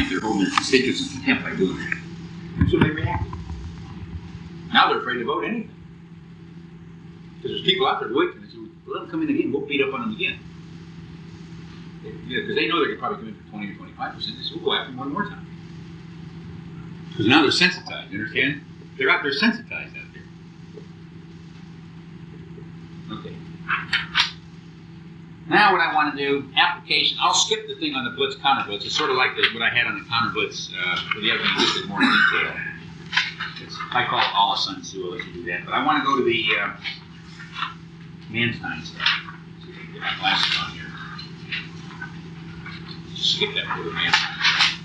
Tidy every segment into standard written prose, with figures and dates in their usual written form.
think they're holding their constituents in contempt by doing that. And so they reacted. Now they're afraid to vote anything. Because there's people out there waiting, and they say, well, let them come in again, we'll beat up on them again. Because they know they could probably come in for 20 or 25%. They say, we'll go after them one more time. Because now they're sensitized, you understand? They're out there sensitized out there. Okay. Now what I want to do, application, I'll skip the thing on the Blitz, Counter-Blitz. It's sort of like what I had on the Counter-Blitz for the other thing, just in more detail. I call it all a Sun Tzu, I'll let you do that. But I want to go to the Manstein stuff. See if I can get my glasses on here. Just skip that for the Manstein stuff.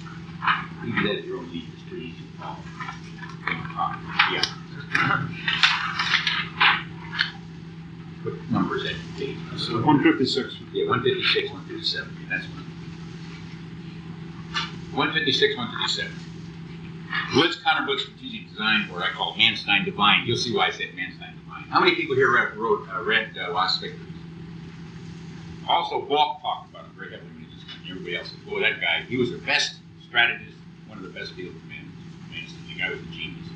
You do that at your own leisure. It's pretty easy to follow. Yeah. What number is that page? So 156. Yeah, 156, 157. That's one. 156, 157. Blitz, Counter-Blitz, strategic design, or I call Manstein divine. You'll see why I said Manstein divine. How many people here read Lost Victories? Also, Balk talked about it very heavily when he just went. Everybody else said, boy, that guy, he was the best strategist, one of the best field commanders. Manstein, the guy was a genius.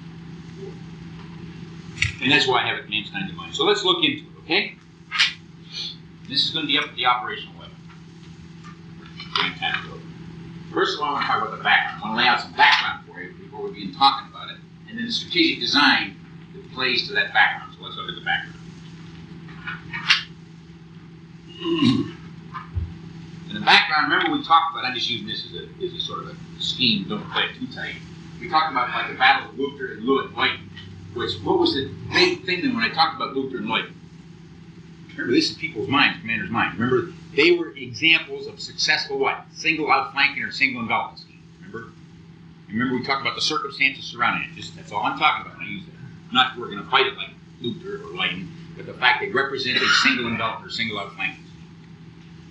And that's why I have it Manstein divine. So let's look into it, okay? This is going to be up at the operational level. First of all, I want to talk about the background. I want to lay out some background for you before we begin talking about it. And then the strategic design that plays to that background. So let's look at the background. In the background, remember we talked about, I'm just using this as a sort of a scheme, don't play it too tight. We talked about like the battles of Luchter and Leuthen. What was the big thing then when I talked about Luchter and Leuthen? Remember, this is people's minds, commanders' minds. Remember, they were examples of successful what? Single outflanking or single envelopment scheme. Remember we talked about the circumstances surrounding it. Just that's all I'm talking about when I use that. Not that we're going to fight it like Luchter or Leuthen, but the fact they represent a single envelopment or single outflanking scheme.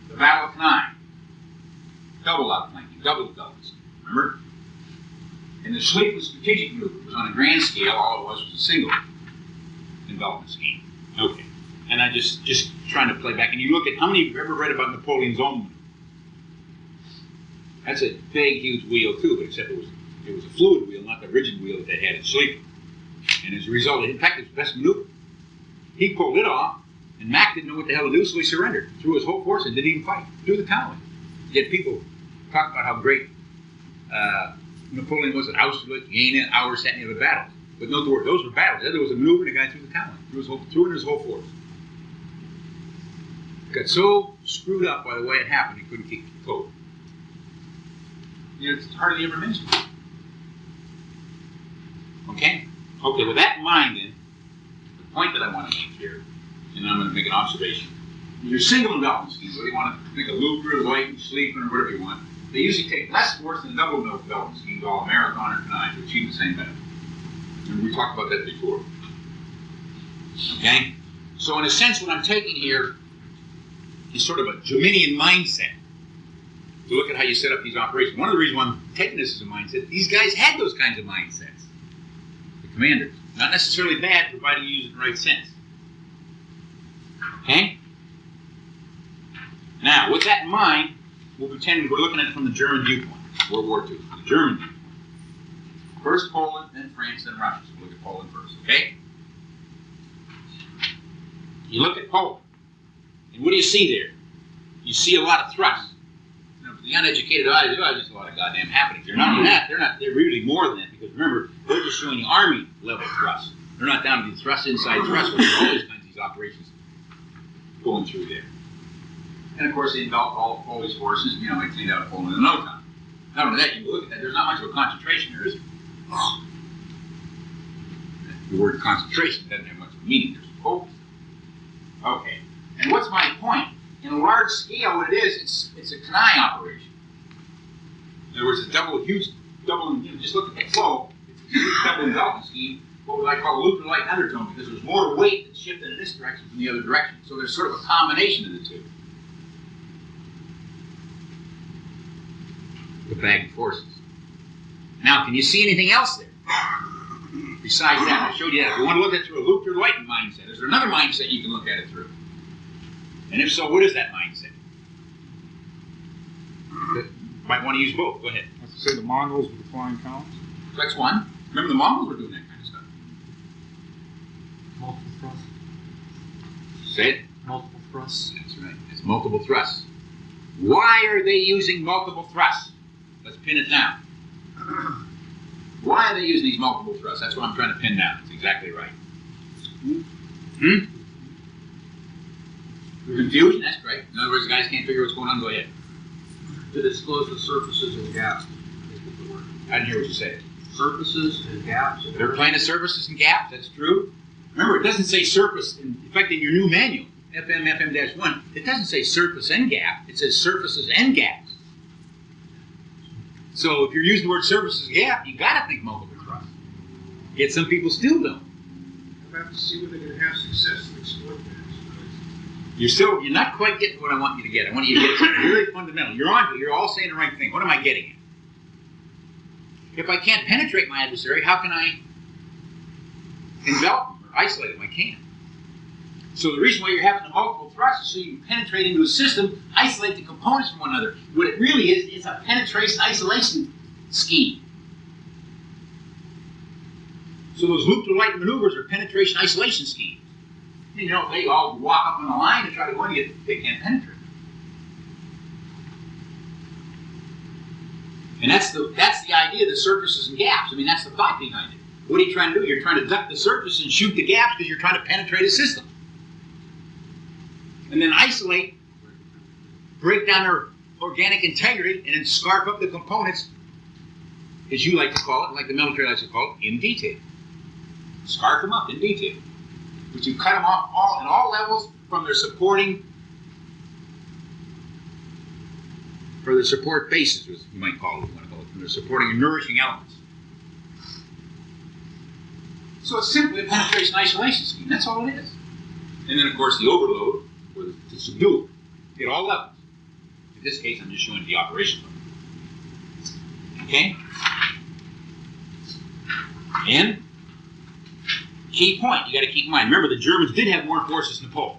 The Battle of Cannae, double outflanking, double envelopment scheme. Remember? And the Schlieffen strategic maneuver was on a grand scale. All it was a single envelopment scheme. Okay. And I just trying to play back. And you look at how many of you ever read about Napoleon's own maneuver? That's a big, huge wheel too, but except it was a fluid wheel, not the rigid wheel that they had at Schlieffen. And as a result, in fact, it was the best maneuver. He pulled it off, and Mack didn't know what the hell to do, so he surrendered. Threw his whole force and didn't even fight. Threw the towel in. Yet people talk about how great Napoleon was at Austerlitz, Jena, Auerstedt, and the other battles. But note the word, those were battles. There was a maneuver, and the guy threw the towel in. Threw in his whole force. Got so screwed up by the way it happened, he couldn't keep the code. It's hardly ever mentioned. Okay? Okay, with that in mind then, the point that I want to make here, and I'm going to make an observation. Your single envelopment schemes, whether you want to make a Luchter, Leuthen, Schlieffen, or whatever you want, they usually take less force than double envelopment schemes, all Marathon or Cannae, to achieve the same benefit. And we talked about that before. Okay? So in a sense, what I'm taking here is sort of a Geminian mindset to look at how you set up these operations. One of the reasons why I'm taking this as a mindset, these guys had those kinds of mindsets. The commanders. Not necessarily bad, provided you use it in the right sense. Okay? Now, with that in mind, we'll pretend we're looking at it from the German viewpoint. World War II. The German viewpoint. First Poland, then France, then Russia. So we'll look at Poland first, okay? You look at Poland, and what do you see there? You see a lot of thrust. You know, for the uneducated eye, there's just a lot of goddamn happenings. They're not only that, they're really more than that, because remember, they're just showing the Army level thrust. They're not down to the thrust inside thrust, but there's all these kinds of these operations going through there. And of course, they enveloped all these forces, you know, they cleaned out Poland in no time. Not only that, you look at that, there's not much of a concentration there, is there? The word concentration doesn't have much of a meaning, there's focus. Okay, and what's my point? In a large scale, what it is, it's a Cannae operation. In other words, a huge double, you know, just look at the flow, it's a huge double envelopment scheme, what would I call Luchter light undertone, because there's more weight that's shifted in this direction than the other direction. So there's sort of a combination of the two. The bag of forces. Now, can you see anything else there? Besides that, I showed you that. If you want to look at it through a Luchter light mindset, is there another mindset you can look at it through? And if so, what is that mindset? Might want to use both. Go ahead. Let's say the Mongols with the flying columns. That's one. Remember the Mongols were doing that kind of stuff. Multiple thrusts. Say it. Multiple thrusts. That's right. It's multiple thrusts. Why are they using multiple thrusts? Let's pin it down. Why are they using these multiple thrusts? That's what I'm trying to pin down. That's exactly right. Confusion? That's great. In other words, the guys can't figure what's going on. Go ahead. To disclose the surfaces and gaps. I didn't hear what you said. Surfaces and gaps. They're playing the surfaces and gaps. That's true. Remember, it doesn't say surface. In fact, in your new manual, FM-1, it doesn't say surface and gap. It says surfaces and gaps. So if you're using the word surfaces and gap, you got to think multiple thrusts. Yet some people still don't. I have to see whether they're going to have success and exploit that. You're not quite getting what I want you to get. I want you to get something really fundamental. You're all saying the right thing. What am I getting at? If I can't penetrate my adversary, how can I envelop him or isolate him? I can't. So the reason why you're having the multiple thrusts is so you can penetrate into a system, isolate the components from one another. What it really is a penetration isolation scheme. So those loop-to-light maneuvers are penetration isolation schemes. You know, if they all walk up on the line and try to go in, they can't penetrate. And that's the idea of the surfaces and gaps. I mean, that's the thought behind it. What are you trying to do? You're trying to duck the surface and shoot the gaps because you're trying to penetrate a system. And then isolate, break down their organic integrity, and then scarf up the components, as you like to call it, and like the military likes to call it, in detail. Scarf them up in detail. But you cut them off at all levels from their supporting, or their support bases, as you might call it, if you want to call it, from their supporting and nourishing elements. So it's simply a penetration isolation scheme. That's all it is. And then, of course, the overload, or to subdue it, at all levels. In this case, I'm just showing the operation level. Okay? And key point you got to keep in mind. Remember, the Germans did have more forces than the Poles.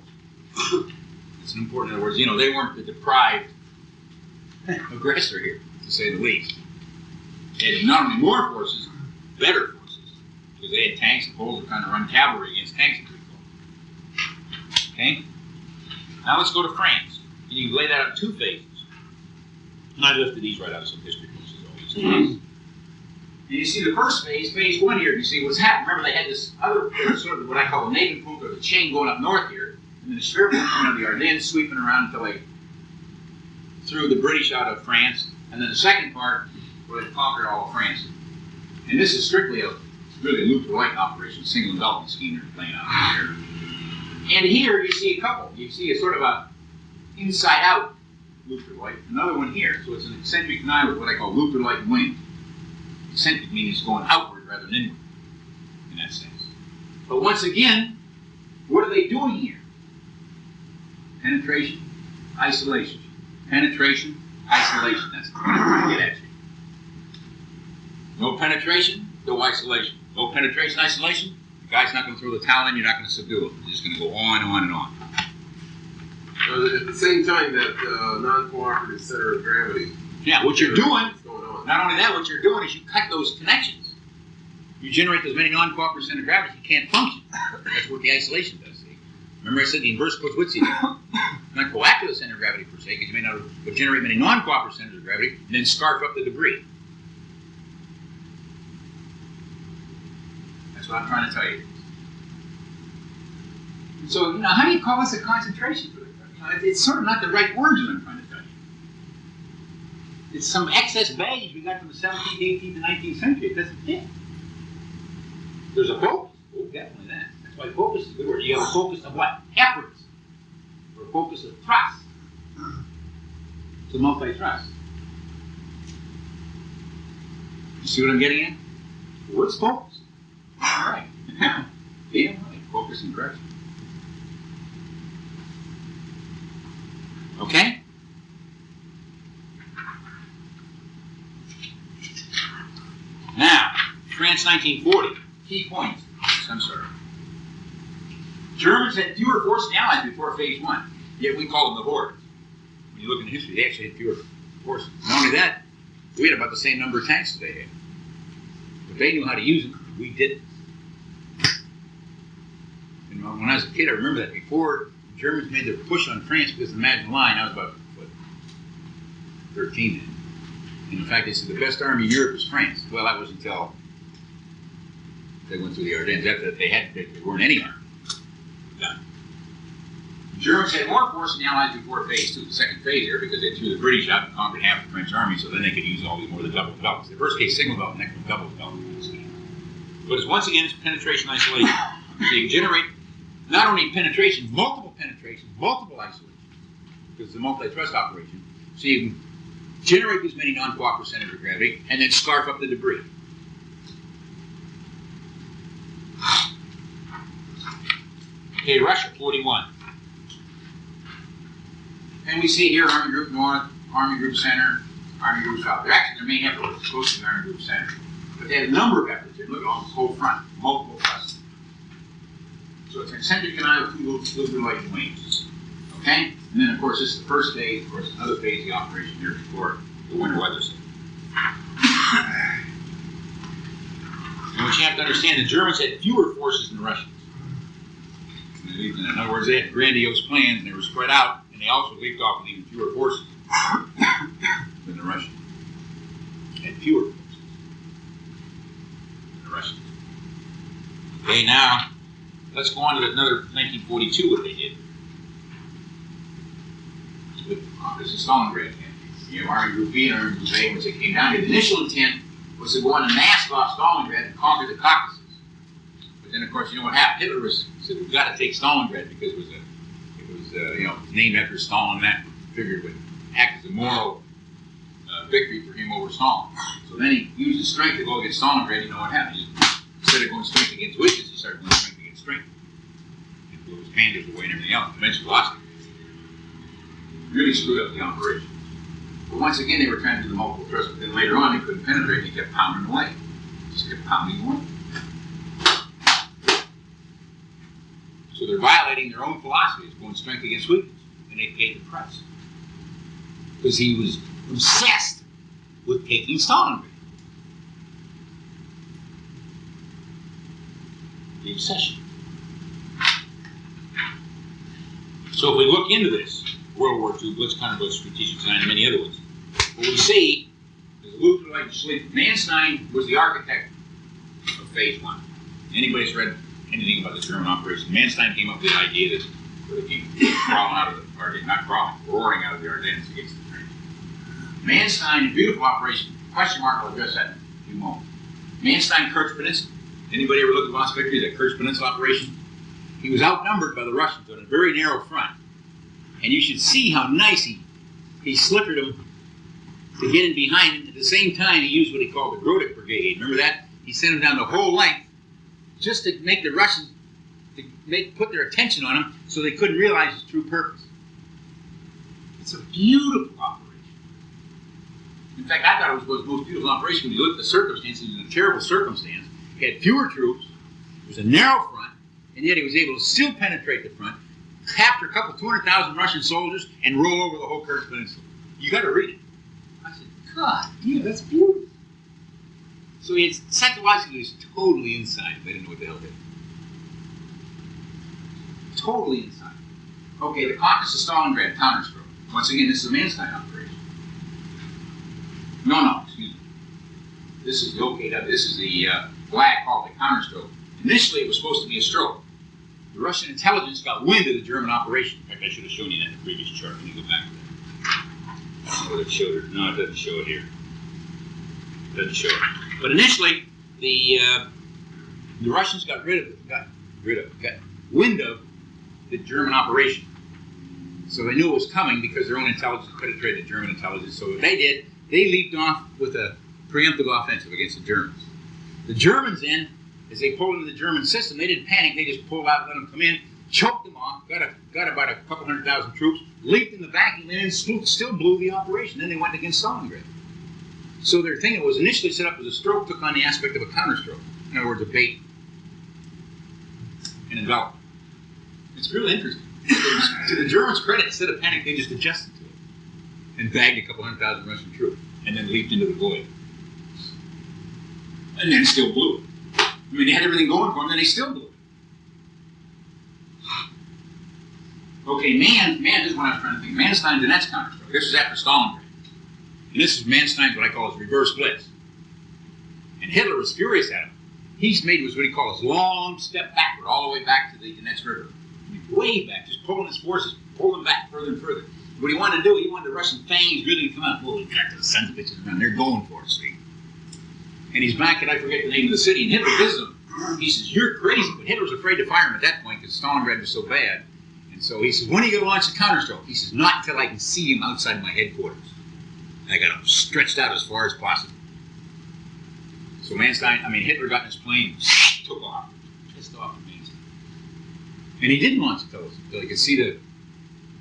That's an important, in other words, they weren't the deprived aggressor here, to say the least. They had not only more forces, better forces. Because they had tanks, the Poles were trying to run cavalry against tanks in Greek. Okay? Now let's go to France. And you lay that out in two phases. And I lifted these right out of some history books, as always. And you see the first phase, phase one here, you see what's happened. Remember, they had this other sort of what I call the Navenpunkt, or the chain going up north here, and then the Spearpunkt coming out of the Ardennes, sweeping around until they threw the British out of France, and then the second part where they conquered all of France. And this is strictly really a loop-to-light operation, single envelopment scheme they're playing out here. And here you see a couple. You see a sort of a inside-out loop-to-light, another one here. So it's an eccentric nine with what I call loop-to-light wing. Eccentric means it's going outward rather than inward, in that sense. But once again, what are they doing here? Penetration, isolation. Penetration, isolation. That's what I'm trying to get at you. No penetration, no isolation. No penetration, isolation. The guy's not going to throw the towel in, you're not going to subdue him. You're just going to go on and on and on. At the same time, that non-cooperative center of gravity. Yeah, what you're doing, going on. not only that, what you're doing is you cut those connections. You generate as many non-cooperative center of gravity, you can't function. That's what the isolation does. See? Remember I said the inverse Clausewitzian. Not go after the center of gravity per se, because you may not generate many non-cooperative centers of gravity, and then scarf up the debris. That's what I'm trying to tell you. And so, how do you call this a concentration for the it's sort of not the right words that I'm trying to tell you. It's some excess baggage we got from the 17th, 18th, and 19th century. It doesn't fit. There's a focus. Oh, definitely that. That's why focus is a good word. You have a focus of what? Efforts. Or a focus of thrust. It's a multi-thrust. You see what I'm getting at? The word's focus. All right. Yeah, right. Focus and direction. Okay? Now, France 1940. Key points. I'm sorry. Germans had fewer forces than Allies before Phase 1. Yet we call them the hordes. When you look in history, they actually had fewer forces. Not only that, we had about the same number of tanks that they had. But they knew how to use them. We didn't. And when I was a kid, I remember that before the Germans made their push on France because of the Maginot Line, I was about, 13 then. And in fact, they said the best army in Europe was France. Well, that was until they went through the Ardennes. After that, they weren't any army. Done. The Germans had more force than the Allies before phase 2, the second phase there, because they threw the British out and conquered half the French army, so then they could use all these more of the double developments. The first case single development, next one double development scheme. But it's once again, it's penetration isolation. So you can generate not only penetration, multiple isolation, because it's a multi-thrust operation. So you can generate as many non-cooperative centers of gravity and then scarf up the debris. Okay, Russia, 41. And we see here Army Group North, Army Group Center, Army Group South. Their main effort was close to the Army Group Center. But they had a number of efforts here. Look at all this whole front, multiple thrusts. So it's an eccentric canal with two little light wings. Okay? And then, of course, this is the first phase. Of course, another phase of the operation here before the winter weather season. And what you have to understand, the Germans had fewer forces than the Russians. In other words, they had grandiose plans, and they were spread out, and they also leaped off with even fewer forces than the Russians. Had fewer forces than the Russians. Okay, now, let's go on to another 1942, what they did. This is Stalingrad campaign. You have Army Group B and Army Group A, which they came down to. The initial intent was to go on and mask off Stalingrad and conquer the Caucasus. But then, of course, you know what happened? Hitler said, we've got to take Stalingrad because it was named after Stalin, and that figured would act as a moral victory for him over Stalin. So then he used his strength to go against Stalingrad. You know what happened? Instead of going strength against weakness, he started going strength against strength. And blew his pandas away and everything else. Eventually lost it. Really screwed up the operation. But once again, they were trying to do the multiple thrusts, but then later on, they couldn't penetrate, and they kept pounding away. Just kept pounding away. So they're violating their own philosophy of going strength against weakness, and they paid the price. Because he was obsessed with taking Stalingrad. The obsession. So if we look into this, World War II, Blitz, Counter-Blitz, Strategic Design, and many other ones, what we see is Luke like to sleep. Manstein was the architect of Phase 1. Anybody that's read anything about the German operation, Manstein came up with the idea that they came crawling out of the Ardennes, not crawling, roaring out of the Ardennes against the train. Manstein, beautiful operation, question mark, I'll address that in a few moments. Manstein, Kerch Peninsula. Anybody ever look at Lost Victory, that Kerch Peninsula operation? He was outnumbered by the Russians on a very narrow front. And you should see how nice he slickered them to get in behind him. At the same time, he used what he called the Grodek Brigade. Remember that? He sent them down the whole length just to make the Russians, put their attention on him so they couldn't realize his true purpose. It's a beautiful operation. In fact, I thought it was the most beautiful operation when you look at the circumstances. It was a terrible circumstance. He had fewer troops, it was a narrow front, and yet he was able to still penetrate the front, capture a couple 200,000 Russian soldiers, and roll over the whole Kerch Peninsula. You got to read it. I said, God, yeah, that's beautiful. So it's psychologically, it's totally inside. They didn't know what the hell they did. Totally inside. Okay, the Caucasus of Stalingrad counterstroke. Once again, this is a Manstein operation. No, excuse me. This is the OKW. This is the flag called the counterstroke. Initially, it was supposed to be a stroke. The Russian intelligence got wind of the German operation. In fact, I should have shown you that in the previous chart. Let me go back to that. I don't know whether it showed it. No, it doesn't show it here. It doesn't show it. But initially, the Russians got wind of the German operation. So they knew it was coming because their own intelligence penetrated German intelligence. So what they did, they leaped off with a preemptive offensive against the Germans. The Germans then, as they pulled into the German system, they didn't panic. They just pulled out, let them come in, choked them off, got about a couple 100,000 troops, leaped in the vacuum, and then still blew the operation. Then they went against Stalingrad. So their thing that was initially set up as a stroke took on the aspect of a counterstroke. In other words, a bait and envelop. It's really interesting. To the Germans' credit, instead of panic, they just adjusted to it. and bagged a couple 100,000 Russian troops, and then leaped into the void. And then still blew it. I mean, they had everything going for them, then they still blew it. Okay, this is what I was trying to think. Manstein's the next counterstroke. This is after Stalingrad. And this is Manstein's, what I call his reverse blitz. And Hitler was furious at him. He's made what he calls a long step backward, all the way back to the next river. I mean, way back, just pulling his forces, pulling back further and further. What he wanted to do, he wanted the Russian fangs really to come out. Well, he got those sons of bitches around. They're going for it, see? And he's back, and I forget the name of the city, and Hitler visits him. He says, "You're crazy," but Hitler's afraid to fire him at that point because Stalingrad was so bad. And so he says, "When are you going to launch the counterstroke?" He says, "Not until I can see him outside my headquarters. I got him stretched out as far as possible." So Hitler got in his plane, took off, pissed off at Manstein. And he didn't launch until he could see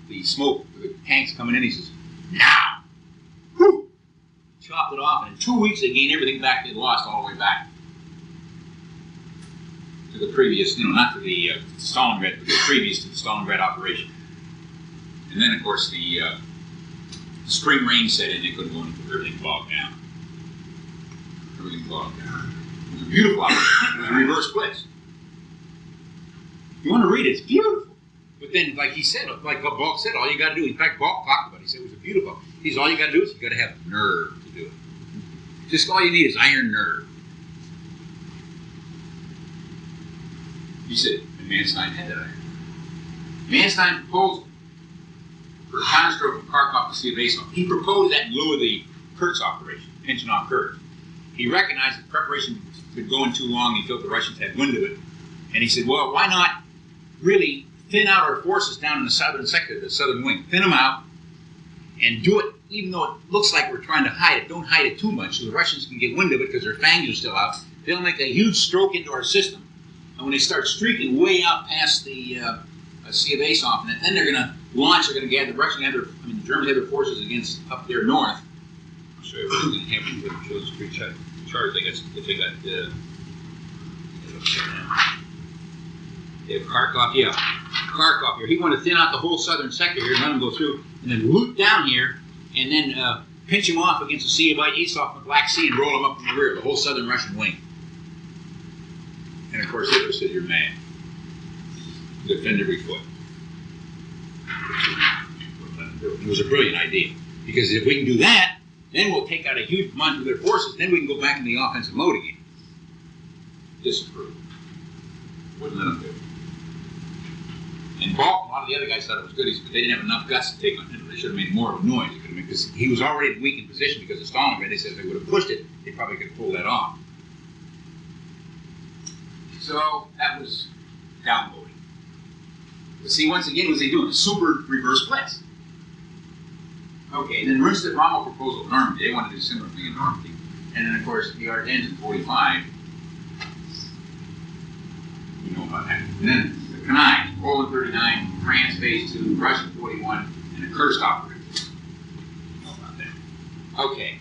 the smoke, the tanks coming in. He says, "Now!" Whew! Chopped it off, and in 2 weeks they gained everything back they'd lost all the way back to the previous, not to the Stalingrad, but the previous to the Stalingrad operation. And then, of course, the spring rain set in. They couldn't go into everything bogged down. Everything bogged down. It was a beautiful operation. It was a reverse blitz. You want to read it? It's beautiful. But then, like he said, like Balk said, all you got to do. In fact, Balk talked about it. He said it was a beautiful. He's all you got to do is you got to have nerve to do it. Just all you need is iron nerve. He said, and Manstein had that iron. Manstein proposed for a counterstroke from Kharkov to see a base off. He proposed that in lieu of the Kurtz operation, pinching off Kurtz. He recognized that preparation had been going too long. He felt the Russians had wind of it. And he said, well, why not really thin out our forces down in the southern sector, the southern wing. Thin them out and do it, even though it looks like we're trying to hide it. Don't hide it too much so the Russians can get wind of it because their fangs are still out. They'll make a huge stroke into our system. And when they start streaking way out past the Sea of Azov, and then they're going to launch, they're going to gather, the Germans have their forces against up there north. I'll show you what's going to happen with those three charts, I guess, if they got, they have Kharkov, Kharkov here. He wanted to thin out the whole southern sector here and let them go through, and then loop down here, and then pinch him off against the Sea of Azov in the Black Sea and roll him up in the rear, the whole southern Russian wing. And of course, Hitler said, "You're mad. Defend every foot." It was a brilliant idea, because if we can do that, then we'll take out a huge amount of their forces. Then we can go back in the offensive mode again. Disapproved. Wouldn't let them do it. And Balk, a lot of the other guys thought it was good. He said, but they didn't have enough guts to take on Hitler. They should have made more of a noise. Because he was already in a weakened position because of Stalingrad. They said if they would have pushed it, they probably could have pulled that off. So that was downloading. But see, once again, what was they doing? A super reverse blitz. Okay, and then Rundstedt Rommel proposal in Normandy. They wanted to do a similar thing in Normandy. And then, of course, the Ardennes in 45. You know about that. And then the Canaille, Poland 39, France phase 2, Russia 41, and the Kursk operation. You know about that. Okay.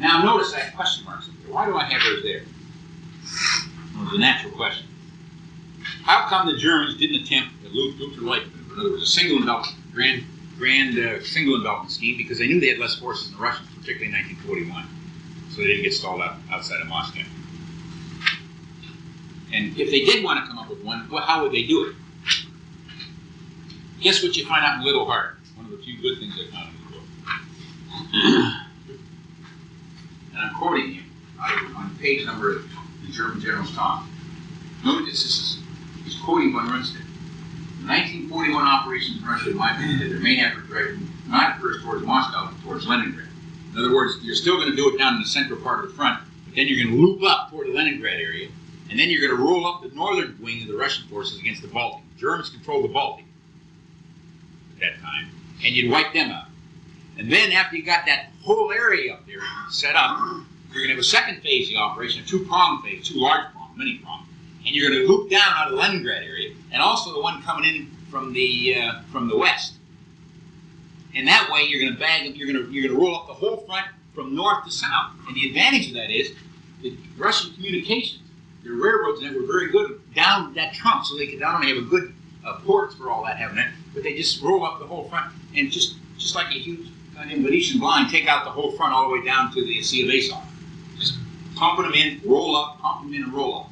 Now notice I have question marks up there. Why do I have those there? Well, it's a natural question. How come the Germans didn't attempt the Luftwaffe maneuver? In other words, a single envelopment, grand single envelopment scheme, because they knew they had less forces than the Russians, particularly in 1941. So they didn't get stalled out outside of Moscow. And if they did want to come up with one, well, how would they do it? Guess what you find out in Little Heart? One of the few good things I found in the book. And I'm quoting you on page number of the German general's talk. Note this, he's quoting von Rundstedt. The 1941 operations in Russia, in my opinion, had their main effort directed not first towards Moscow, but towards Leningrad. In other words, you're still going to do it down in the central part of the front, but then you're going to loop up toward the Leningrad area, and then you're going to roll up the northern wing of the Russian forces against the Baltic. The Germans controlled the Baltic at that time, and you'd wipe them out. And then after you got that whole area up there set up, you're going to have a second phase of the operation, a two-prong phase, two large prong, mini-prong, and you're going to loop down out of the Leningrad area, and also the one coming in from the west. And that way, you're going to bag them. You're going to roll up the whole front from north to south. And the advantage of that is the Russian communications, their railroads, and they were very good down that trunk, so they could not only have a good ports for all that having it, but they just roll up the whole front, and just like a huge Venetian blind, take out the whole front all the way down to the C of A saw. Just pumping them in, roll up, pump them in, and roll up.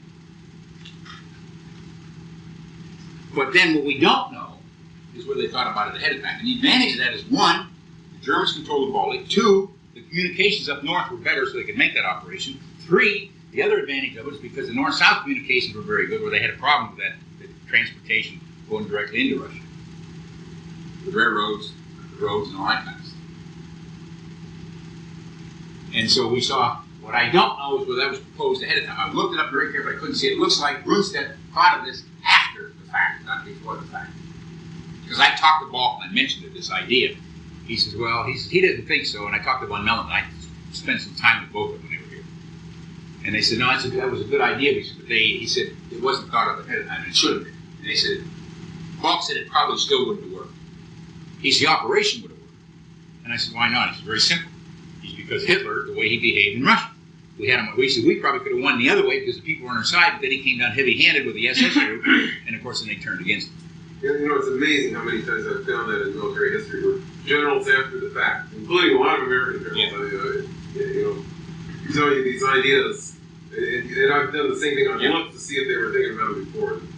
But then what we don't know is what they thought about it ahead of time. And the advantage of that is, one, the Germans controlled the Baltic. Two, the communications up north were better so they could make that operation. Three, the other advantage of it is because the north-south communications were very good, where they had a problem with that, the transportation going directly into Russia. The railroads, the roads, and all that kind of stuff. And so we saw, what I don't know is whether that was proposed ahead of time. I looked it up very carefully, I couldn't see it. It looks like Brunstedt thought of this after the fact, not before the fact. Because I talked to Balkan, I mentioned it, this idea. He says, well, he didn't think so, and I talked to Von Mellon, and I spent some time with both of them when they were here. And they said, no, that was a good idea, but he said it wasn't thought of ahead of time, and it should have been. And they said, Balk said it probably still wouldn't have worked. He said the operation would have worked. And I said, why not? He said, very simple. It's because Hitler, the way he behaved in Russia. We had him, we said we probably could have won the other way because the people were on our side, but then he came down heavy-handed with the SS group, and of course then they turned against him. You know, it's amazing how many times I've found that in military history where generals after the fact, including a lot of American generals, you know, tell you these ideas, and I've done the same thing. I've looked to see if they were thinking about it before. And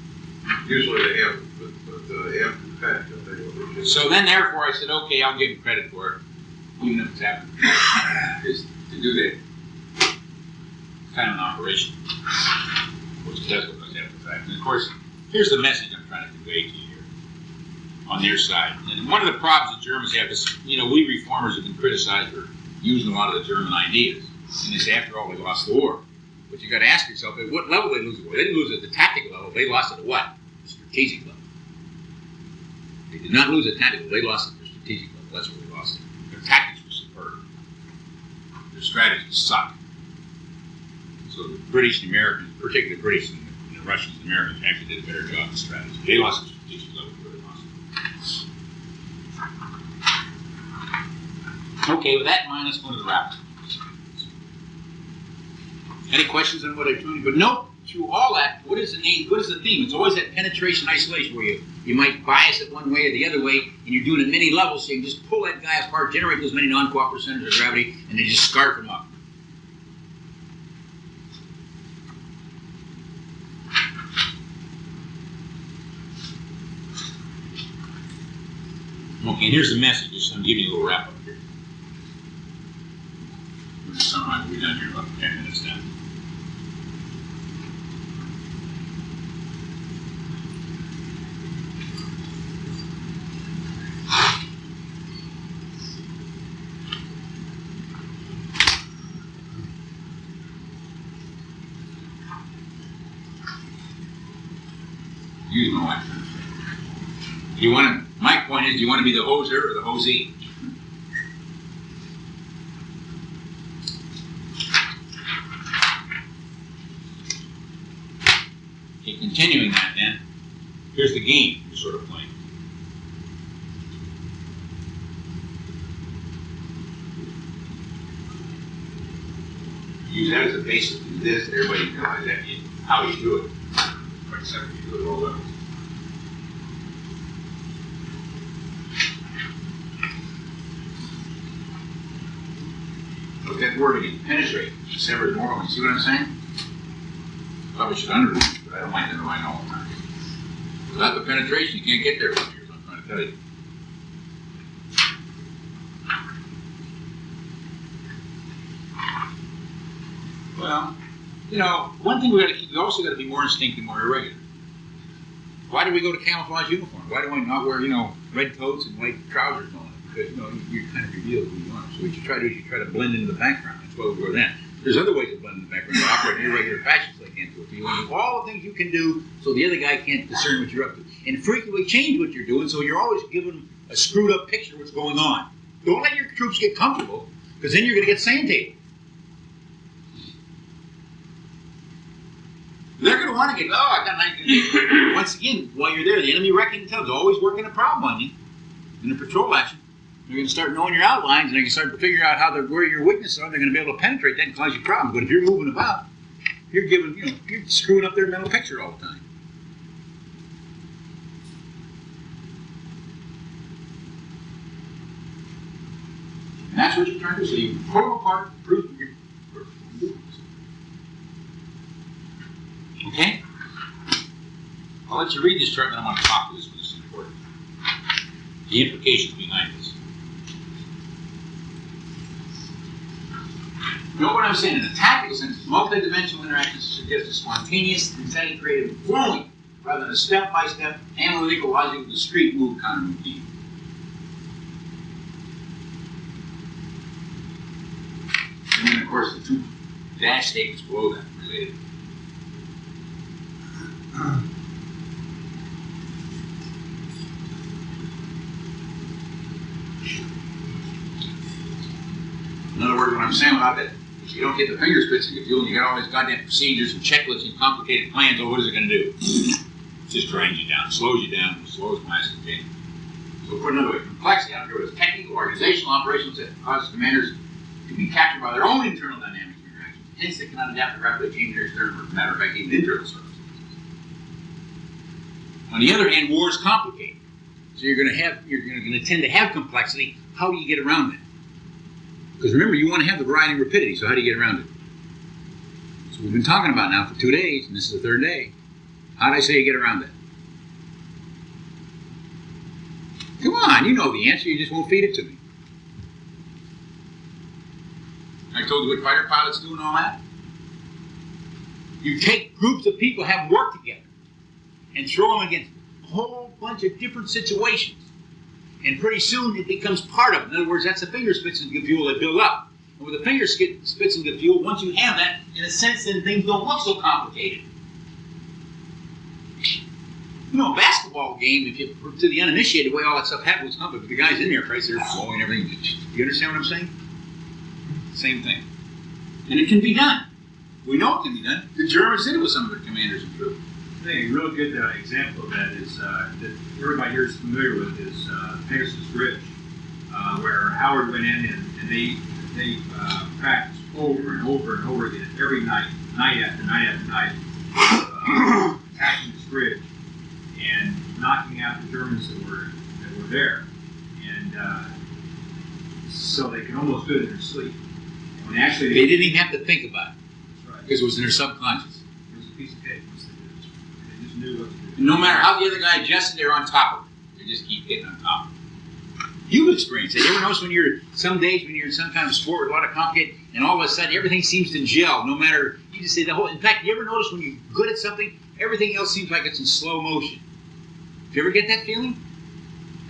usually they haven't, but after the fact, I think what they're doing. So then, therefore, I said, okay, I'll give him credit for it, even if it's happened, is to do that kind of an operation, which does what goes after the fact. And of course, here's the message I'm trying to convey to you here on their side. And one of the problems the Germans have is, you know, we reformers have been criticized for using a lot of the German ideas. And they say, after all, we lost the war. But you got to ask yourself, at what level they lose the war? They didn't lose it at the tactical level. They lost it at what? The strategic level. They did not lose it at tactical. They lost it at the strategic level. That's where they lost it. Their tactics were superb. Their strategies sucked. So the British and the Americans, particularly the British and the Russians and the Americans, actually did a better job of strategy. They lost the strategic level where they lost it. Okay, with that in mind, let's go to the wrap. Any questions on what I told you? But note, through all that, what is the name? What is the theme? It's always that penetration isolation where you might bias it one way or the other way, and you're doing it many levels, so you can just pull that guy apart, generate those many non-cooperative centers of gravity, and then just scarf him up. Okay, and here's the message. Just I'm giving you a little wrap up here. Sometime we'll be done here about 10 minutes now. Use my wife. You want to? My point is, do you want to be the hoser or the hosee? Okay, continuing that then, here's the game you're sort of playing. Use that as a basis to do this, and everybody realizes that how you do it. Quite simple, you do it all levels. Look at that word again, penetrate. Severed moral. You see what I'm saying? Probably should underline it, but I don't mind underlining all the time. Without the penetration, you can't get there from here, so I'm trying to tell you. Well, you know, one thing we also got to be more instinctive, more irregular. Why do we go to camouflage uniform? Why do I not wear, you know, red coats and white trousers and all that? Because, you know, you kind of reveal who you are. So what you try to do is you try to blend into the background. That's why we go then. There's other ways to blend in the background. To operate in irregular fashion so they can't do it for you. And all the things you can do so the other guy can't discern what you're up to. And frequently change what you're doing so you're always giving a screwed up picture of what's going on. Don't let your troops get comfortable, because then you're going to get sandtabled. They're going to want to get, oh, I got an idea. Once again, while you're there, the enemy wrecking intelligence is always working a problem on you in a patrol action. They're going to start knowing your outlines, and they can start to figure out where your weaknesses are. They're going to be able to penetrate that and cause you problems. But if you're moving about, you're giving, you know, you're screwing up their mental picture all the time. That's what you're trying to do. So you pull them apart, prove them. Okay? I'll let you read this chart, and I want to talk to this one. This is important. The implications behind this. You know what I'm saying? In a tactical sense, multi-dimensional interactions suggest a spontaneous, exciting, creative flowing, rather than a step-by-step, analytical, logical, discrete move, counter move, deed. And then, of course, the two dash statements below that related. In other words, what I'm saying about that, if you don't get the finger spits in your fuel and you got all these goddamn procedures and checklists and complicated plans, well, what is it going to do? It just grinds you down, slows you down, as slow as mass containment. So put another way, complexity, I don't care whether it's technical, organizational, operations that causes commanders to be captured by their own internal dynamics and interactions. Hence, they cannot adapt to rapidly changing their external, or matter of fact, even internal circumstances. On the other hand, wars complicate. So you're going to tend to have complexity. How do you get around that? Because remember, you want to have the variety and rapidity, so how do you get around it? So we've been talking about now for 2 days, and this is the third day. How did I say you get around that? Come on, you know the answer, you just won't feed it to me. I told you what fighter pilots do and all that. You take groups of people, have them work together, and throw them against a whole bunch of different situations. And pretty soon it becomes part of it. In other words, that's the finger spits and fuel that build up. And with the finger spits and fuel, once you have that, in a sense, then things don't look so complicated. You know, a basketball game, if you to the uninitiated way all that stuff happens, it's complicated. The guys in there, Christ, they're flowing everything. You understand what I'm saying? Same thing. And it can be done. We know it can be done. The Germans did it with some of their commanders and troops. I think a real good example of that is that everybody here is familiar with is Pegasus Ridge, where Howard went in and they practiced over and over and over again every night, night after night after night, attacking this ridge and knocking out the Germans that were there, and so they could almost do it in their sleep. And when actually they didn't even have to think about it. That's right. Because it was in their subconscious. It was a piece of cake. They just knew what to do. And no matter how the other guy adjusted, they're on top of it. They just keep getting on top of it. You've experienced it. You ever notice when you're, some days when you're in some kind of sport with a lot of complicated, and all of a sudden everything seems to gel, no matter, you just say the whole, in fact, you ever notice when you're good at something, everything else seems like it's in slow motion? Do you ever get that feeling?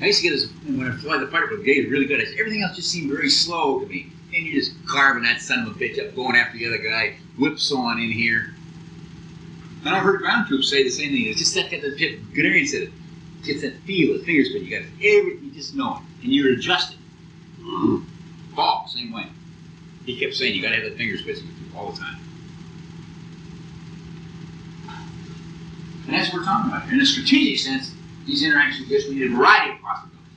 I used to get this, when I fly the fighter brigade, really good. I said, everything else just seemed very slow to me. And you're just carving that son of a bitch up, going after the other guy, whipsawing in here. And I've heard ground troops say the same thing. It's just that the Grenadian said it. It's that feel, the finger spin. You got everything, you just know it. And you're adjusted. Ball, same way. He kept saying you got to have that finger spin with you all the time. And that's what we're talking about. In a strategic sense, these interactions suggest we need a variety of possibilities.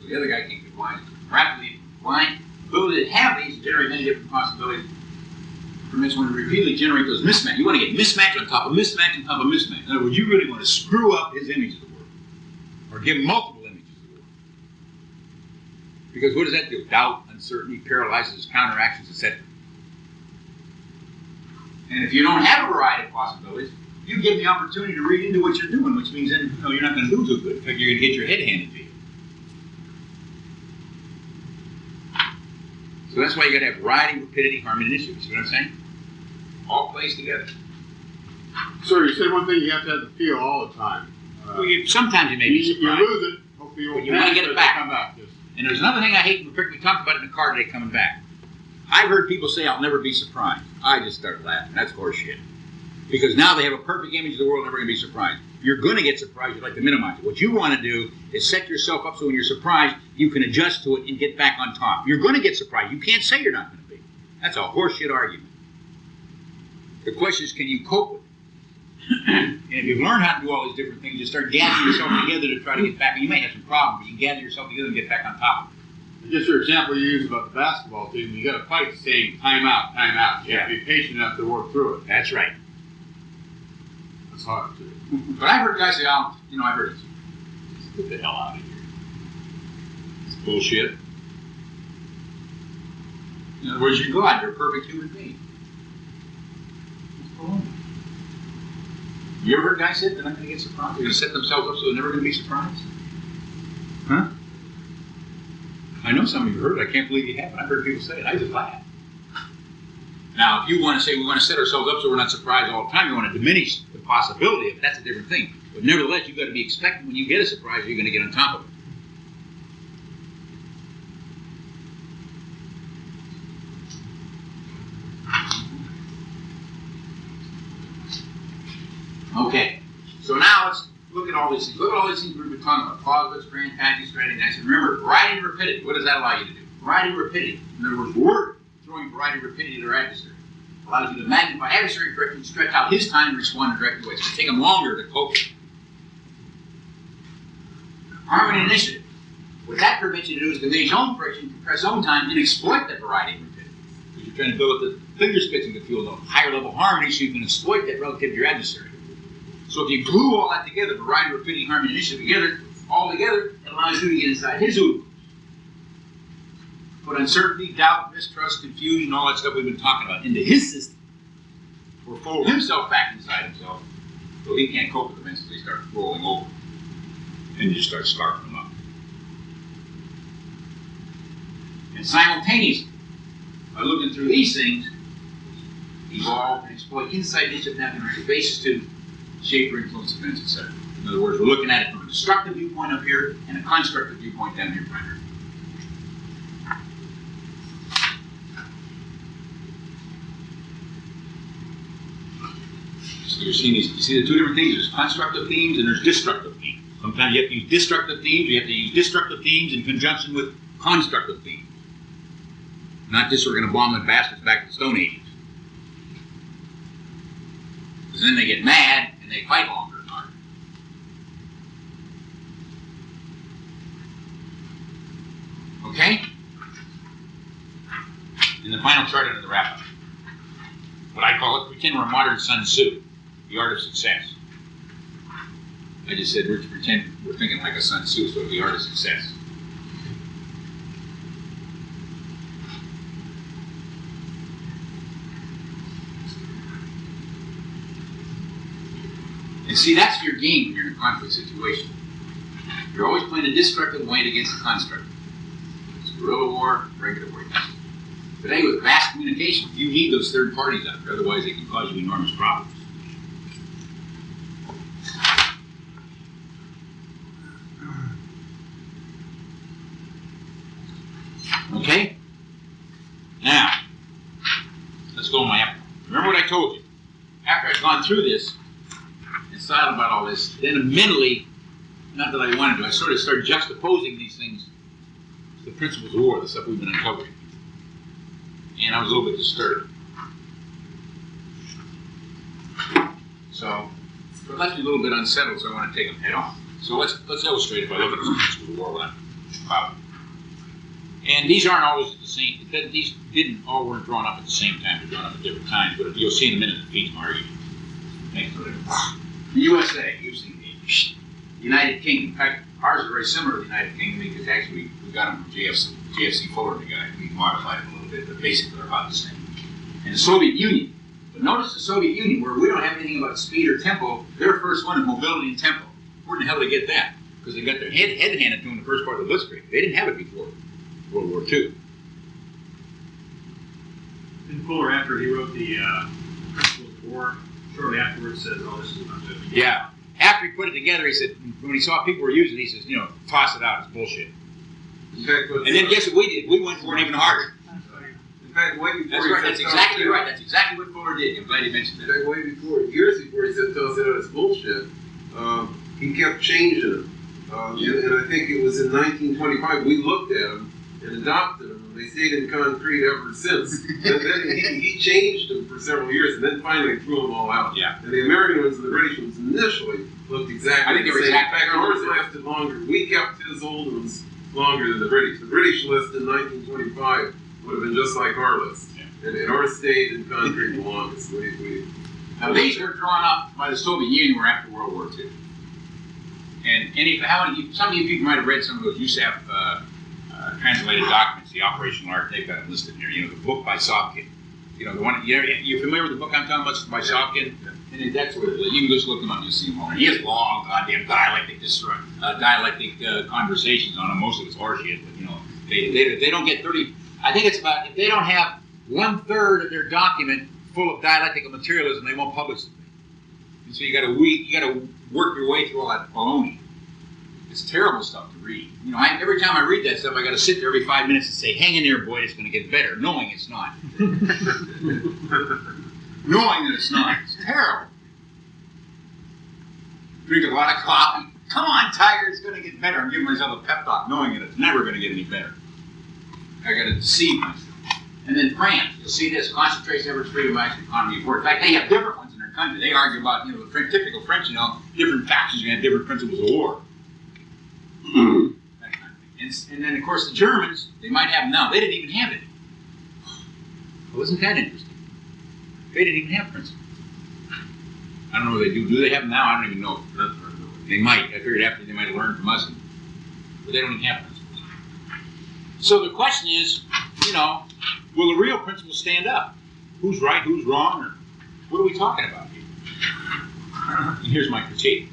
So the other guy can combine rapidly, combine, ability to have these and generate many different possibilities. Permits one to repeatedly generate those mismatch. You want to get mismatch on top of mismatch on top of mismatch. In other words, you really want to screw up his image of the world, or give him multiple images of the world. Because what does that do? Doubt, uncertainty, paralyzes, counteractions, etc. And if you don't have a variety of possibilities, you give the opportunity to read into what you're doing, which means then you're not going to do so good. In fact, you're going to get your head handed to you. So that's why you got to have variety, rapidity, harmony, and initiative. See what I'm saying? All plays together. Sir, you said one thing, you have to have the feel all the time. Well, sometimes you may be surprised. You lose it, hopefully you won't. But you want to get it back. Come back. And there's another thing I hate, we talked about it in the car today coming back. I've heard people say, I'll never be surprised. I just start laughing. That's horseshit. Because now they have a perfect image of the world, never going to be surprised. You're going to get surprised, you'd like to minimize it. What you want to do is set yourself up so when you're surprised, you can adjust to it and get back on top. You're going to get surprised. You can't say you're not going to be. That's a horseshit argument. The question is, can you cope with it? And if you've learned how to do all these different things, you start gathering yourself together to try to get back. And you may have some problems, but you gather yourself together and get back on top of it. And just your example you use about the basketball team, you got to fight saying time out, time out. You have to be patient enough to work through it. That's right. That's hard too. But I've heard guys say, oh, I've heard this. Get the hell out of here. It's bullshit. In other words, you're God, you're a perfect human being. What's going on? You ever heard guys say they're not going to get surprised? They're going to set themselves up so they're never going to be surprised? Huh? I know some of you heard it. I can't believe you haven't. I've heard people say it. I just laugh. Now, if you want to say we want to set ourselves up so we're not surprised all the time, you want to diminish the possibility of it, that's a different thing. But nevertheless, you've got to be expecting when you get a surprise, you're going to get on top of it. Okay, so now let's look at all these things. Look at all these things we've been talking about. Clauselets, grand tactics, strategy, and remember, variety and rapidity. What does that allow you to do? Variety and rapidity. In other words, word throwing variety and rapidity to their adversary. Allows you to magnify adversary correctly, stretch out his time to respond in direct ways. It's going to take him longer to cope. Harmony and initiative. What that permits you to do is delay his own friction, compress own time, and exploit that variety and rapidity. Because you're trying to build up the finger spitting to feel a higher level harmony so you can exploit that relative to your adversary. So if you glue all that together, variety, rapidity, harmony, and initiative together, all together, it allows you to get inside his ooze. Put uncertainty, doubt, mistrust, confusion, all that stuff we've been talking about into his system. Or fold himself back inside himself so he can't cope with them until he starts rolling over. And you start scarfing them up. And simultaneously, by looking through these things, evolve and exploit insight each of them as a basis to shape or influence events, etc. In other words, we're looking at it from a destructive viewpoint up here and a constructive viewpoint down here primarily. So you're seeing these, you see the two different things, there's constructive themes and there's destructive themes. Sometimes you have to use destructive themes, you have to use destructive themes in conjunction with constructive themes. Not just we're going to bomb the bastards back to the Stone Ages. Because then they get mad and they fight longer and harder. Okay? In the final chart under the wrap-up, what I call it, pretend we're a modern Sun Tzu, the art of success. I just said we're to pretend we're thinking like a Sun Tzu, so the art of success. And see, that's your game when you're in a conflict situation. You're always playing a destructive weight against a constructive. It's guerrilla war, regular war. Today, with vast communication, you need those third parties out there, otherwise they can cause you enormous problems. Okay? Now, let's go on my epilogue. Remember what I told you. After I'd gone through this, and thought about all this, then mentally, not that I wanted to, I sort of started juxtaposing these things to the principles of war, the stuff we've been uncovering. And I was a little bit disturbed. So, it left me a little bit unsettled, so I want to take them head on. So let's illustrate it by looking at the principles of war, what I'm about. And these aren't always at the same, these didn't all weren't drawn up at the same time, they're drawn up at different times, but you'll see in a minute the feet argument. Makes no difference. The USA, you've seen the United Kingdom. In fact, ours are very similar to the United Kingdom because actually we got them from JFC Fuller. We modified them a little bit, but basically they're about the same. And the Soviet Union. But notice the Soviet Union, where we don't have anything about speed or tempo, their first one is mobility and tempo. Where in the hell did they get that? Because they got their head handed to them in the first part of the Blitzkrieg. They didn't have it before World War II. And Fuller, after he wrote the Principles of War, shortly afterwards says, oh, this is a bunch of... Yeah. After he put it together, he said, when he saw people were using it, he says, toss it out, it's bullshit. In fact, And then guess what we did? We went for it even harder. In fact, way before That's right, that's exactly right. That's exactly what Fuller did. I'm glad you mentioned In that. fact, way before, years before he said toss it out, it's bullshit, he kept changing it. And I think it was in 1925, we looked at them and adopted them, and they stayed in concrete ever since. And then he changed them for several years, and then finally threw them all out. Yeah. And the American ones and the British ones initially looked exactly I think they were the same. exactly In fact, ours lasted longer. We kept his old ones longer than the British. The British list in 1925 would have been just like our list. Yeah. And ours stayed in concrete the longest. Now these were drawn up by the Soviet Union were after World War II. And some of you people might have read some of those USAF translated documents, the operational art, they've got it listed here. You know, the book by Sopkin. You know, the one, you're familiar with the book I'm talking about, by Sopkin? And that's what it is. You can just look him up and you'll see him all. He has long, goddamn dialectic conversations on him. Most of it's horseshit, but you know, they don't get 30. I think it's about, if they don't have 1/3 of their document full of dialectical materialism, they won't publish it. And so you got to work your way through all that baloney. It's terrible stuff to read. You know, every time I read that stuff, I got to sit there every 5 minutes and say, "Hang in there, boy, it's going to get better," knowing it's not. Knowing that it's not. It's terrible. Drink a lot of coffee. Come on, Tiger, it's going to get better. I'm giving myself a pep talk, knowing that it's never going to get any better. I got to deceive myself. And then France, you'll see this: concentrates efforts, freedom of action, economy of war. In fact, they have different ones in their country. They argue about, you know, the typical French, you know, different factions have different principles of war. That kind of thing. And then, of course, the Germans, they might have them now. They didn't even have it. Wasn't that interesting? They didn't even have principles. I don't know what they do. Do they have them now? I don't even know. They might. I figured after they might have learned from us. But they don't even have principles. So the question is, you know, will the real principles stand up? Who's right, who's wrong, or what are we talking about here? And here's my critique.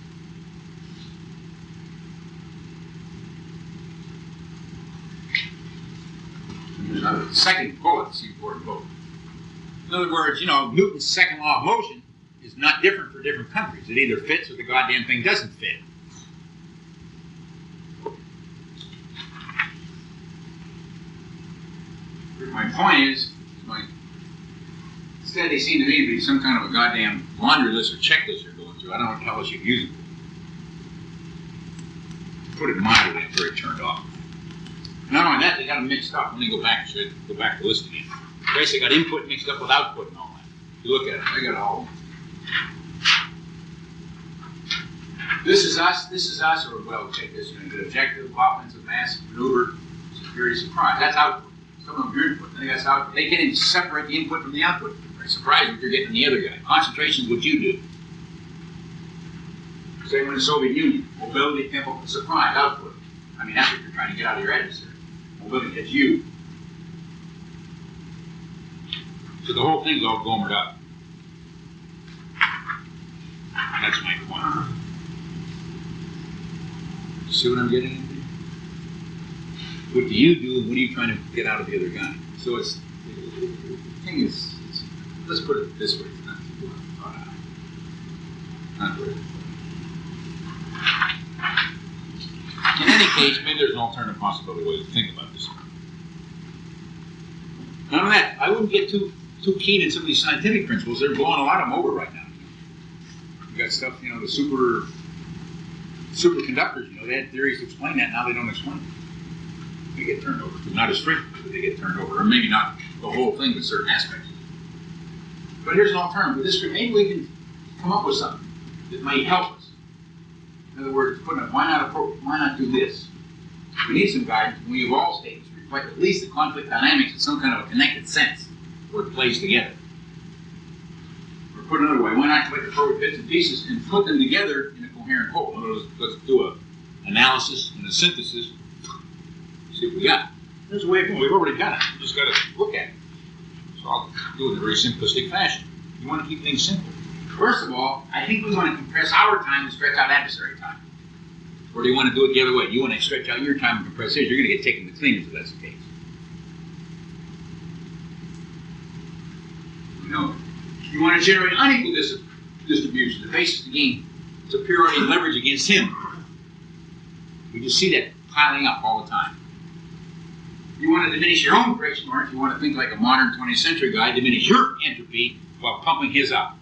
The second bullet is the important bullet. In other words, you know, Newton's second law of motion is not different for different countries. It either fits or the goddamn thing doesn't fit. My point is, instead they seem to me to be some kind of a goddamn laundry list or checklist you're going through. I don't know what the hell else you can use it for. To put it mildly, I'm very turned off. Not only that, they got them mixed up. Let me go back to the list again. Basically, got input mixed up with output and all that. You look at it, I got it all. This is us, or well, check this. You know, the objective, offensive, massive maneuver, security, surprise. That's output. Some of them are input. Then that's output. They can't even separate the input from the output. Right? Surprise if you're getting the other guy. Concentration is what you do. Same with the Soviet Union. Mobility, tempo, surprise, output. I mean, that's what you're trying to get out of your adversary. Mobility gets you. So the whole thing's all gomered up. That's my point. See what I'm getting into? What do you do, and what are you trying to get out of the other guy? So the thing is, let's put it this way. It's not too not really. In any case, maybe there's an alternative possibility way to think about this. None of that. I wouldn't get too keen in some of these scientific principles. They're blowing a lot of them over right now. You got stuff, you know, the superconductors, you know, they had theories to explain that, now they don't explain it. They get turned over. Not as frequently, but they get turned over. Or maybe not the whole thing, but certain aspects. But here's an alternative. Maybe we can come up with something that might help us. In other words, why not do this? We need some guidance. We evolve states to reflect at least the conflict dynamics in some kind of a connected sense where it plays together. Or put another way, why not collect the appropriate bits and pieces and put them together in a coherent whole? In other words, let's do an analysis and a synthesis. See what we got. There's a way of doing it. We've already got it. We just got to look at it. So I'll do it in a very simplistic fashion. You want to keep things simple. First of all, I think we want to compress our time and stretch out adversary time. Or do you want to do it the other way? You want to stretch out your time and compress his. You're going to get taken to cleaners if that's the case. You know, you want to generate unequal distribution. The basis to gain superiority and leverage against him. We just see that piling up all the time. You want to diminish your own friction, or if you want to think like a modern 20th century guy, diminish your entropy while pumping his up.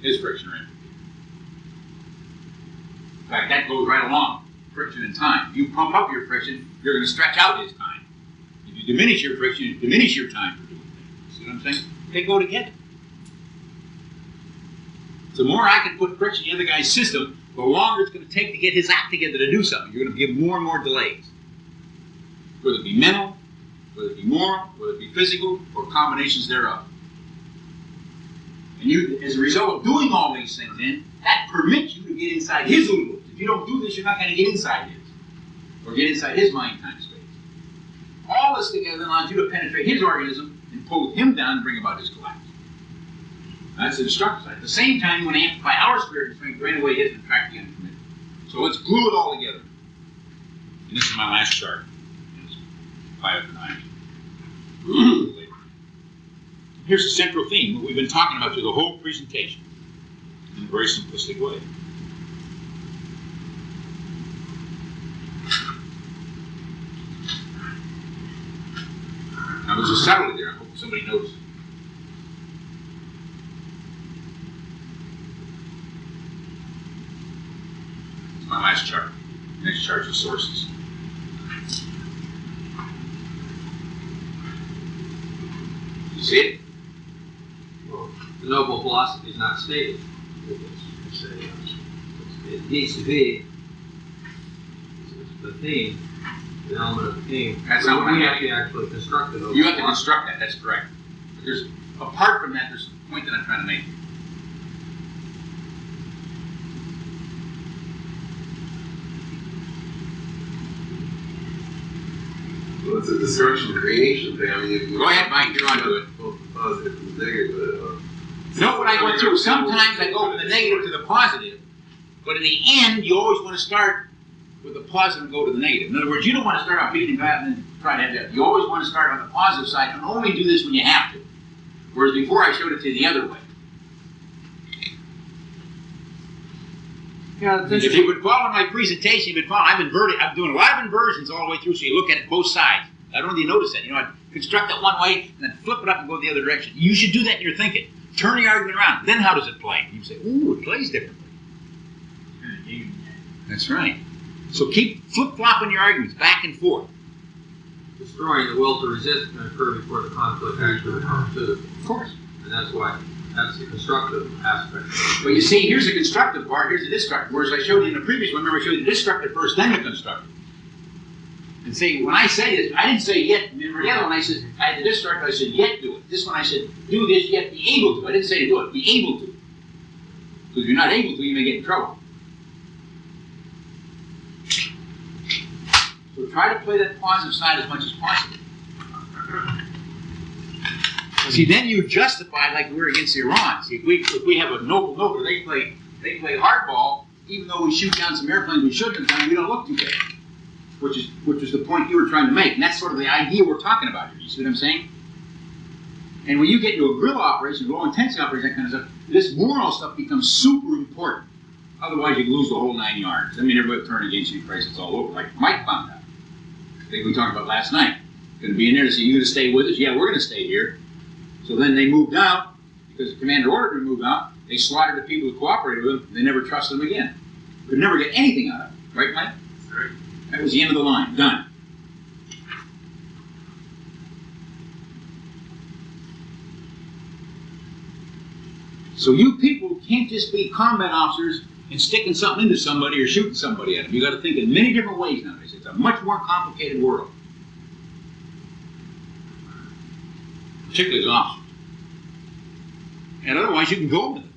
His friction or entropy. In fact, that goes right along. Friction and time. If you pump up your friction, you're going to stretch out his time. If you diminish your friction, you diminish your time for doing things. See what I'm saying? They go together. The more I can put friction in the other guy's system, the longer it's going to take to get his act together to do something. You're going to give more and more delays. Whether it be mental, whether it be moral, whether it be physical, or combinations thereof. And you, as a result of doing all these things, then, that permits you to get inside his loop. If you don't do this, you're not going to get inside his. Or get inside his mind-time space. All this together allows you to penetrate his organism and pull him down and bring about his collapse. That's the destructive side. At the same time, you want to amplify our spiritual strength, drain away his and attract the uncommitted. So let's glue it all together. And this is my last chart. 5 of 9. Here's the central theme, what we've been talking about through the whole presentation, in a very simplistic way. Now there's a subtlety there, I hope somebody notices. It's my last chart. The next chart is the sources. You see it? Well, the noble philosophy is not stated. It needs to be the theme, the element of the theme. That's not what we I'm have to actually construct it. You have to construct that, that's correct. But there's, apart from that, there's a point that I'm trying to make. Well, it's a destruction creation thing. I mean, if you Go ahead, Mike, you're onto it. both the positive and the negative. Note what I went through. Sometimes I go from the negative to the positive, but in the end, you always want to start with the positive and go to the negative. In other words, you don't want to start out beating God and then try to have that. You always want to start on the positive side and only do this when you have to. Whereas before, I showed it to you the other way. Yeah, If you've been following my presentation, you've been following, I'm doing a lot of inversions all the way through, so you look at it both sides. I don't know if you notice that. You know, I construct it one way and then flip it up and go the other direction. You should do that in your thinking. Turn the argument around. Then how does it play? You say, ooh, it plays differently. That's right. So keep flip-flopping your arguments back and forth. destroying the will to resist can occur before the conflict actually comes to. Of course. And that's why, that's the constructive aspect. But you see, here's the constructive part, here's the destructive. Whereas I showed you in the previous one, remember I showed you the destructive first, then the constructive. And see, when I say this, I didn't say yet. Remember the other one, I said, I had the destructive, I said, yet do it. This one I said, do this, yet be able to. I didn't say to do it, be able to. Because if you're not able to, you may get in trouble. So try to play that positive side as much as possible. See, then you justify like we're against Iran. See, if we have a noble where they play hardball, even though we shoot down some airplanes we shouldn't have done, we don't look too bad. Which is the point you were trying to make, and that's sort of the idea we're talking about here. You see what I'm saying? And when you get into a guerrilla operation, low intensity operation, that kind of stuff, this moral stuff becomes super important. Otherwise, you lose the whole 9 yards. I mean, everybody will turn against you, price it's all over, like Mike found out. I think we talked about last night. Going to be in there to say, you going to stay with us? Yeah, we're going to stay here. So then they moved out, because the commander ordered them to move out. They slaughtered the people who cooperated with them. They never trusted them again. Could never get anything out of them. Right, Mike? Right. That was the end of the line. Done. So you people can't just be combat officers and sticking something into somebody or shooting somebody at them. You got to think in many different ways nowadays. It's a much more complicated world. Particularly as officers. And otherwise you can go with it.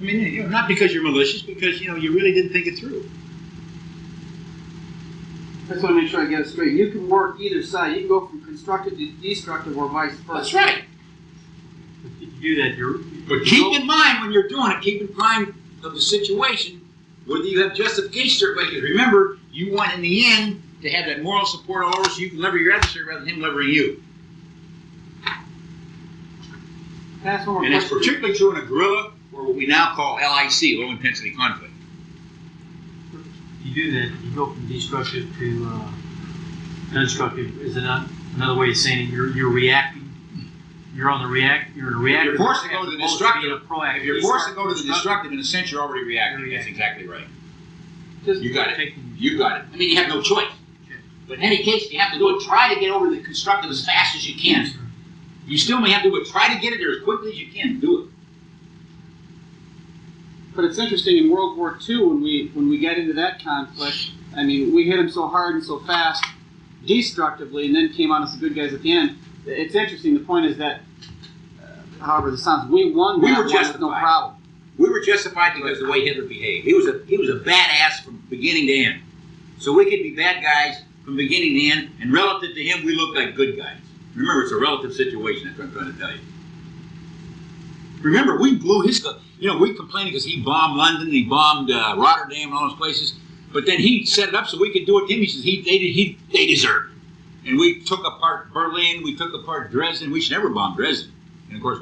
I mean, you know, not because you're malicious, because you really didn't think it through. I just want to make sure I get it straight. You can work either side. You can go from constructive to destructive or vice versa. That's right. If you do that, But keep in mind when you're doing it, keep in mind of the situation, whether you have justification certain way, because remember, you want in the end to have that moral support all over so you can lever your adversary rather than him levering you. Can I ask one more And it's question? particularly true in a guerrilla or what we now call LIC, low intensity conflict. You do that, you go from destructive to constructive. Is it not another way of saying it? You're reacting. You're on the react. You're in a reactive. If you're forced to go to the destructive, proactive. if you're forced to go to the destructive, in a sense, you're already reacting. That's exactly right. Just You got it. You got it. I mean, you have no choice. But in any case, if you have to do it, try to get over the constructive as fast as you can. You still may have to do it. Try to get it there as quickly as you can. Do it. But it's interesting in World War II when we get into that conflict. I mean, we hit them so hard and so fast, destructively, and then came on as the good guys at the end. It's interesting. The point is that, however this sounds, we won. We that were one justified. with no problem. We were justified because of the way Hitler behaved. He was a badass from beginning to end. So we could be bad guys from beginning to end, and relative to him, we look like good guys. Remember, it's a relative situation, that's what I'm trying to tell you. Remember, we blew his, we complained because he bombed London, he bombed Rotterdam and all those places, but then he set it up so we could do it to him. He says they deserved it. And we took apart Berlin, we took apart Dresden. We should never bomb Dresden. And of course,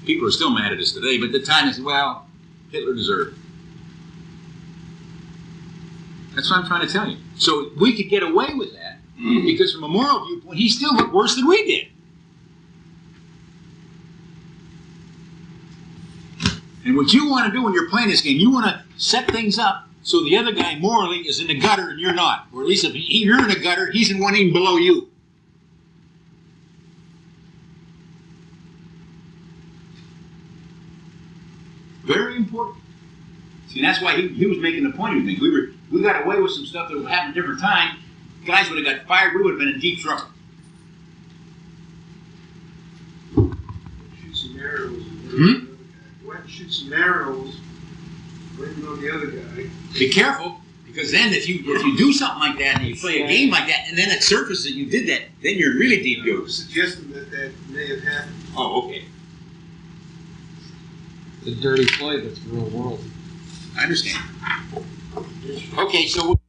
people are still mad at us today, but at the time they said, well, Hitler deserved it. That's what I'm trying to tell you. So we could get away with that because from a moral viewpoint, he still looked worse than we did. And what you want to do when you're playing this game, you want to set things up so the other guy morally is in the gutter and you're not. Or at least if you're in the gutter, he's in one even below you. Very important. See, that's why he was making the point he was making. We got away with some stuff that would happen at a different time. Guys would have got fired. We would have been in deep trouble. Shoot some arrows. Go ahead and shoot some arrows. Bring on the other guy. Be careful, because then if you do something like that and you play a game like that, and then it surfaces that you did that, then you're in really deep I goes. was suggesting that may have happened. Oh, okay. The dirty play that's real world. I understand. Okay, so.